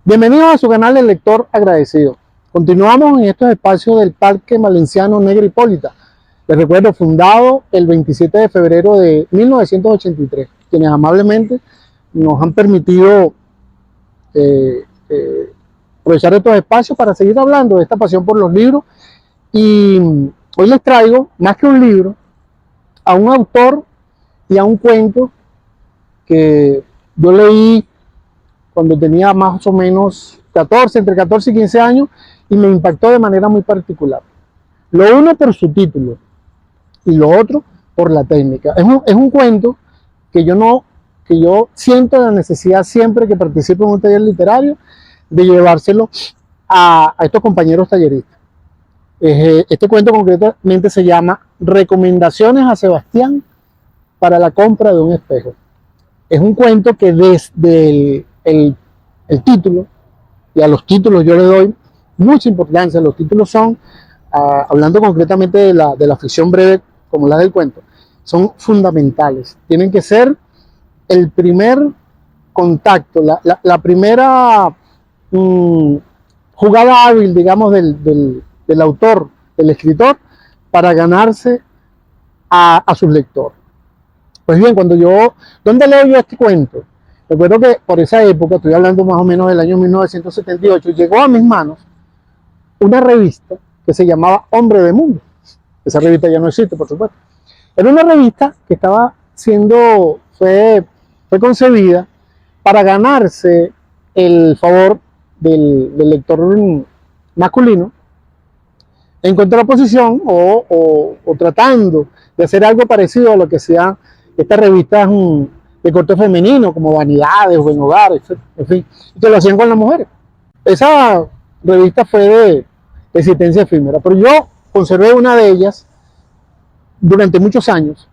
Bienvenidos a su canal El Lector Agradecido. Continuamos en estos espacios del Parque Valenciano Negra Hipólita. Les recuerdo, fundado el 27 de febrero de 1983, quienes amablemente nos han permitido aprovechar estos espacios para seguir hablando de esta pasión por los libros. Y hoy les traigo, más que un libro, a un autor y a un cuento que yo leí cuando tenía más o menos entre 14 y 15 años, y me impactó de manera muy particular. Lo uno por su título y lo otro por la técnica. Es un cuento que yo siento la necesidad siempre que participo en un taller literario de llevárselo a estos compañeros talleristas. Este cuento concretamente se llama Recomendaciones a Sebastián para la compra de un espejo. Es un cuento que desde el título, y a los títulos yo le doy mucha importancia. Los títulos son, hablando concretamente de la ficción breve como la del cuento, son fundamentales. Tienen que ser el primer contacto, la primera jugada hábil, digamos, del autor, del escritor, para ganarse a sus lectores. Pues bien, ¿dónde leo yo este cuento? Recuerdo que por esa época, estoy hablando más o menos del año 1978, llegó a mis manos una revista que se llamaba Hombre de Mundo. Esa revista ya no existe, por supuesto. Era una revista que fue concebida para ganarse el favor del lector masculino, en contraposición o tratando de hacer algo parecido a lo que sea estas revistas de corte femenino, como Vanidades, Buen Hogar, en fin, que lo hacían con las mujeres. Esa revista fue de existencia efímera, pero yo conservé una de ellas durante muchos años,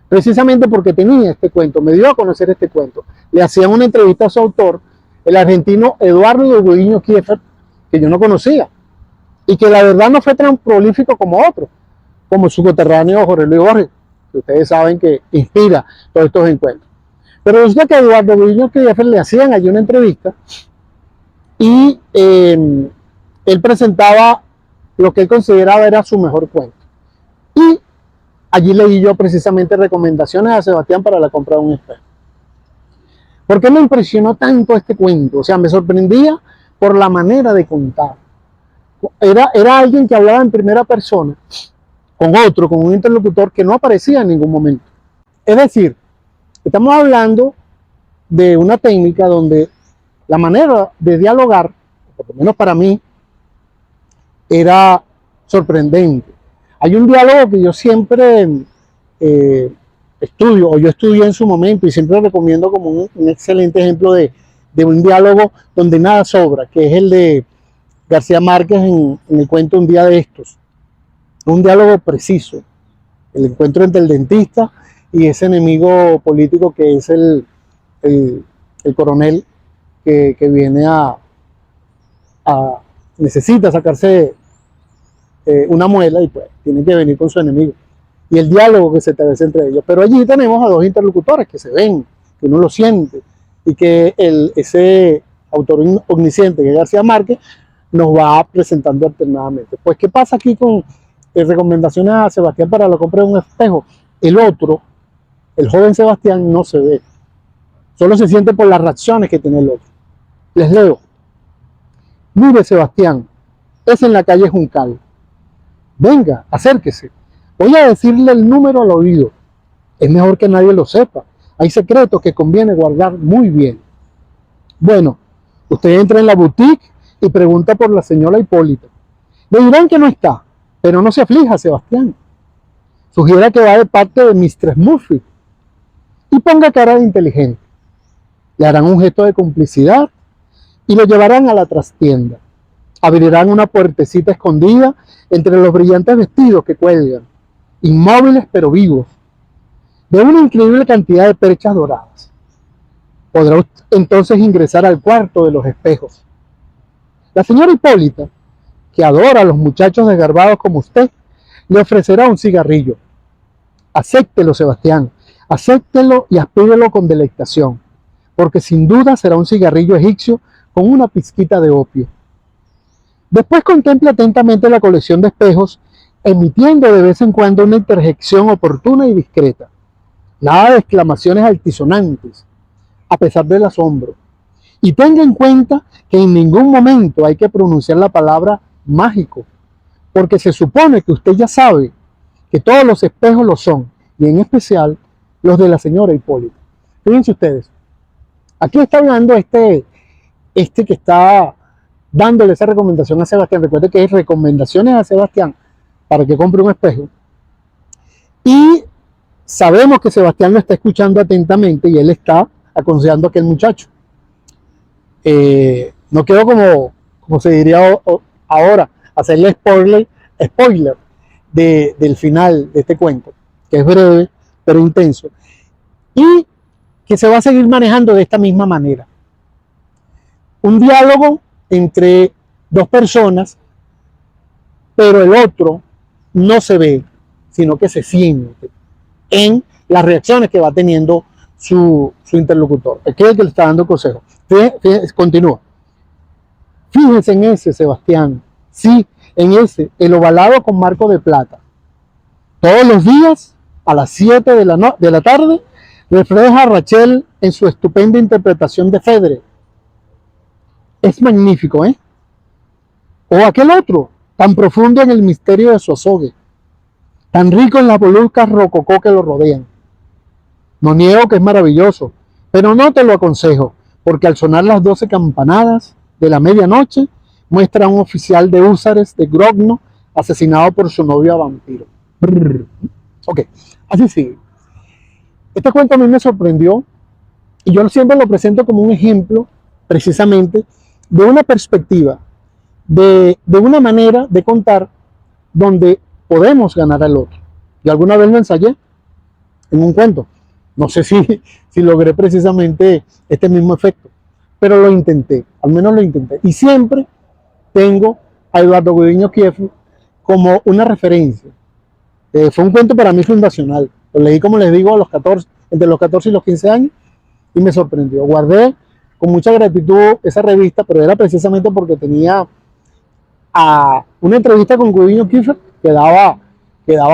precisamente porque tenía este cuento, me dio a conocer este cuento. Le hacían una entrevista a su autor, el argentino Eduardo de Gudiño Kieffer, que yo no conocía, y que la verdad no fue tan prolífico como otro, como su coterráneo Jorge Luis Borges, que ustedes saben que inspira todos estos encuentros. Pero resulta que a Eduardo Gudiño Kieffer le hacían allí una entrevista y él presentaba lo que él consideraba era su mejor cuento. Y allí leí yo precisamente recomendaciones a Sebastián para la compra de un espejo. ¿Por qué me impresionó tanto este cuento? O sea, me sorprendía por la manera de contar. Era alguien que hablaba en primera persona con un interlocutor que no aparecía en ningún momento. Es decir, estamos hablando de una técnica donde la manera de dialogar, por lo menos para mí, era sorprendente. Hay un diálogo que yo siempre yo estudié en su momento y siempre recomiendo como un excelente ejemplo de un diálogo donde nada sobra, que es el de García Márquez en el cuento Un día de estos. Un diálogo preciso, el encuentro entre el dentista y ese enemigo político que es el coronel que viene necesita sacarse una muela y pues tiene que venir con su enemigo. Y el diálogo que se establece entre ellos. Pero allí tenemos a dos interlocutores que se ven, que uno lo siente, y que ese autor omnisciente, que es García Márquez, nos va presentando alternadamente. Pues, ¿qué pasa aquí con recomendaciones a Sebastián para la compra de un espejo? El otro, el joven Sebastián, no se ve. Solo se siente por las reacciones que tiene el otro. Les leo. Mire, Sebastián, es en la calle Juncal. Venga, acérquese. Voy a decirle el número al oído. Es mejor que nadie lo sepa. Hay secretos que conviene guardar muy bien. Bueno, usted entra en la boutique y pregunta por la señora Hipólita. Le dirán que no está, pero no se aflija, Sebastián. Sugiera que va de parte de Mistress Murphy y ponga cara de inteligente. Le harán un gesto de complicidad y lo llevarán a la trastienda. Abrirán una puertecita escondida entre los brillantes vestidos que cuelgan, inmóviles pero vivos, de una increíble cantidad de perchas doradas. Podrá entonces ingresar al cuarto de los espejos. La señora Hipólita, que adora a los muchachos desgarbados como usted, le ofrecerá un cigarrillo. Acéptelo, Sebastián, acéptelo y aspírelo con delectación, porque sin duda será un cigarrillo egipcio con una pizquita de opio. Después contempla atentamente la colección de espejos, emitiendo de vez en cuando una interjección oportuna y discreta. Nada de exclamaciones altisonantes, a pesar del asombro. Y tenga en cuenta que en ningún momento hay que pronunciar la palabra mágico, porque se supone que usted ya sabe que todos los espejos lo son, y en especial los de la señora Hipólita. Fíjense ustedes, aquí está hablando este que está dándole esa recomendación a Sebastián. Recuerde que es recomendaciones a Sebastián para que compre un espejo. Y sabemos que Sebastián lo está escuchando atentamente y él está aconsejando a aquel muchacho. No quiero, como se diría ahora, hacerle spoiler del final de este cuento, que es breve pero intenso, y que se va a seguir manejando de esta misma manera. Un diálogo entre dos personas, pero el otro no se ve, sino que se siente en las reacciones que va teniendo su interlocutor. Es el que le está dando consejo. Continúa. Fíjense en ese, Sebastián. Sí, en ese, el ovalado con marco de plata. Todos los días, a las 7 de la tarde, refleja a Rachel en su estupenda interpretación de Fedre. Es magnífico, ¿eh? O aquel otro, tan profundo en el misterio de su azogue, tan rico en las volutas rococó que lo rodean. No niego que es maravilloso, pero no te lo aconsejo, porque al sonar las 12 campanadas de la medianoche, muestra a un oficial de húsares de Grogno asesinado por su novio vampiro. Brrr. Ok, así sigue. Este cuento a mí me sorprendió y yo siempre lo presento como un ejemplo, precisamente, de una perspectiva, de una manera de contar donde podemos ganar al otro. Yo alguna vez lo ensayé en un cuento. No sé si logré precisamente este mismo efecto, pero lo intenté, al menos lo intenté. Y siempre tengo a Eduardo Gudiño Kiefer como una referencia. Fue un cuento para mí fundacional. Lo leí, como les digo, entre los 14 y los 15 años y me sorprendió. Guardé con mucha gratitud esa revista, pero era precisamente porque tenía una entrevista con Gudiño Kiefer que daba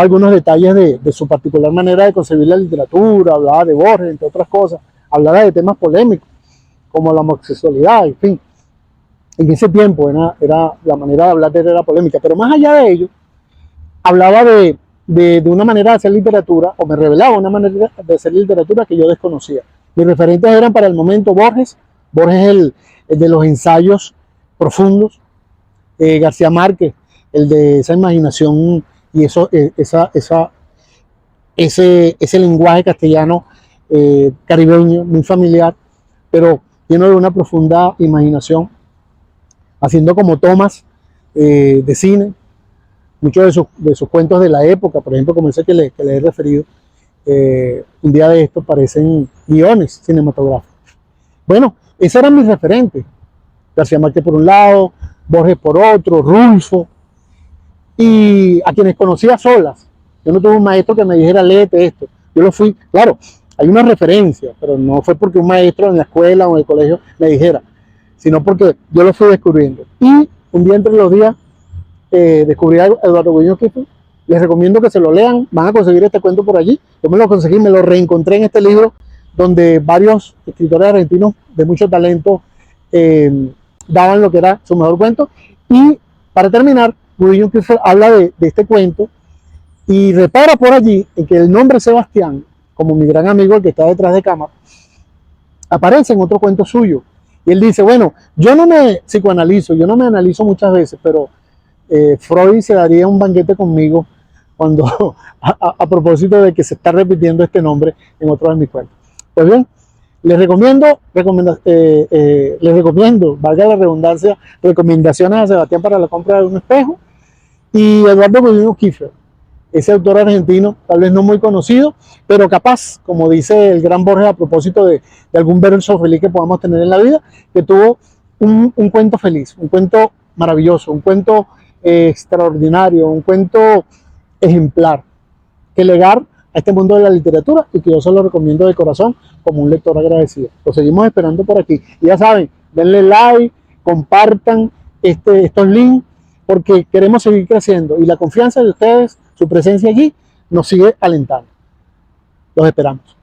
algunos detalles de su particular manera de concebir la literatura, hablaba de Borges, entre otras cosas, hablaba de temas polémicos, como la homosexualidad, en fin. En ese tiempo era la manera de hablar de él era polémica, pero más allá de ello, hablaba de una manera de hacer literatura, o me revelaba una manera de hacer literatura que yo desconocía. Mis referentes eran para el momento Borges el de los ensayos profundos, García Márquez, el de esa imaginación y ese lenguaje castellano caribeño, muy familiar, pero lleno de una profunda imaginación, haciendo como tomas de cine, muchos de sus cuentos de la época, por ejemplo, como ese que le he referido, un día de estos parecen guiones cinematográficos. Bueno, esos eran mis referentes. García Márquez por un lado, Borges por otro, Rulfo, y a quienes conocía solas. Yo no tuve un maestro que me dijera, léete esto. Yo lo fui, claro, hay una referencia, pero no fue porque un maestro en la escuela o en el colegio me dijera, sino porque yo lo fui descubriendo. Y un día entre los días descubrí a Eduardo Gudiño Kiefer. Les recomiendo que se lo lean, van a conseguir este cuento por allí. Yo me lo conseguí, me lo reencontré en este libro, donde varios escritores argentinos de mucho talento daban lo que era su mejor cuento. Y para terminar, Gudiño Kiefer habla de este cuento y repara por allí en que el nombre Sebastián, como mi gran amigo, el que está detrás de cámara, aparece en otro cuento suyo. Y él dice, bueno, yo no me psicoanalizo, yo no me analizo muchas veces, pero Freud se daría un banquete conmigo cuando a propósito de que se está repitiendo este nombre en otro de mis cuentos. Pues bien, les recomiendo, valga la redundancia, recomendaciones a Sebastián para la compra de un espejo y Eduardo Gudiño Kiefer, ese autor argentino, tal vez no muy conocido, pero capaz, como dice el gran Borges a propósito de algún verso feliz que podamos tener en la vida, que tuvo un cuento feliz, un cuento maravilloso, un cuento extraordinario, un cuento ejemplar que legar a este mundo de la literatura y que yo se lo recomiendo de corazón como un lector agradecido. Lo seguimos esperando por aquí. Y ya saben, denle like, compartan estos links, porque queremos seguir creciendo y la confianza de ustedes, su presencia allí, nos sigue alentando. Los esperamos.